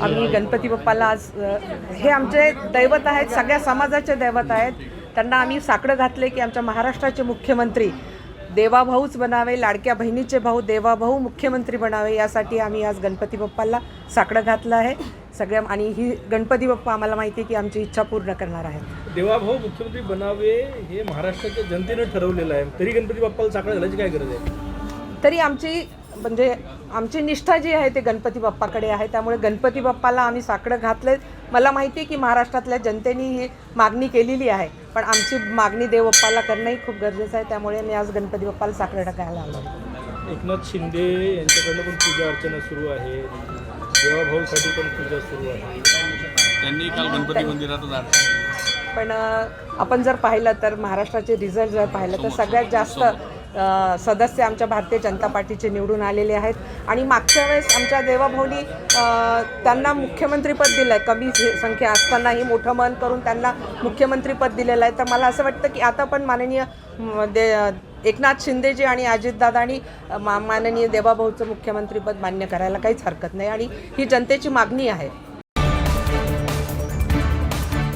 आम्ही गणपती बाप्पाला आज हे आमचे दैवत आहेत, सगळ्या समाजाचे दैवत आहेत. त्यांना आम्ही साकडं घातले की आमच्या महाराष्ट्राचे मुख्यमंत्री देवाभाऊच बनावे, लाडक्या बहिणीचे भाऊ देवाभाऊ मुख्यमंत्री बनावे, यासाठी आम्ही आज गणपती बाप्पाला साकडं घातलं आहे सगळ्या. आणि ही गणपती बाप्पा आम्हाला माहिती आहे की आमची इच्छा पूर्ण करणार आहेत. देवाभाऊ मुख्यमंत्री बनावे हे महाराष्ट्राच्या जनतेनं ठरवलेलं आहे, तरी गणपती बाप्पाला साकडं घालायची काय गरज आहे? तरी आमची निष्ठा जी आहे ते गणपती बाप्पाकडे आहे, त्यामुळे गणपती बाप्पाला आम्ही साकडं घातले. मला माहिती आहे की महाराष्ट्रातल्या जनतेने ही मागणी केलेली आहे, पण आमची मागणी देवबाप्पाला करणंही खूप गरजेचं आहे. त्यामुळे मी आज गणपती बाप्पाला साकडं टाकायला आलो. एकनाथ शिंदे यांच्याकडनं पण पूजा अर्चना सुरू आहे, देवाभाऊसाठी पण पूजा सुरू आहे. त्यांनी काल गणपती मंदिरात पण आपण जर पाहिलं तर महाराष्ट्राचे रिझल्ट जर पाहिलं तर सगळ्यात जास्त सदस्य आमच्या भारतीय जनता पार्टीचे निवडून आलेले आहेत. आणि मागच्या वेळेस आमच्या देवाभाऊनी त्यांना मुख्यमंत्रीपद दिलं आहे, कमी संख्या असतानाही मोठं मन करून त्यांना मुख्यमंत्रीपद दिलेलं आहे. तर मला असं वाटतं की आता पण माननीय एकनाथ शिंदेजी आणि अजितदादांनी माननीय देवाभाऊचं मुख्यमंत्रीपद मान्य करायला काहीच हरकत नाही, आणि ही जनतेची मागणी आहे.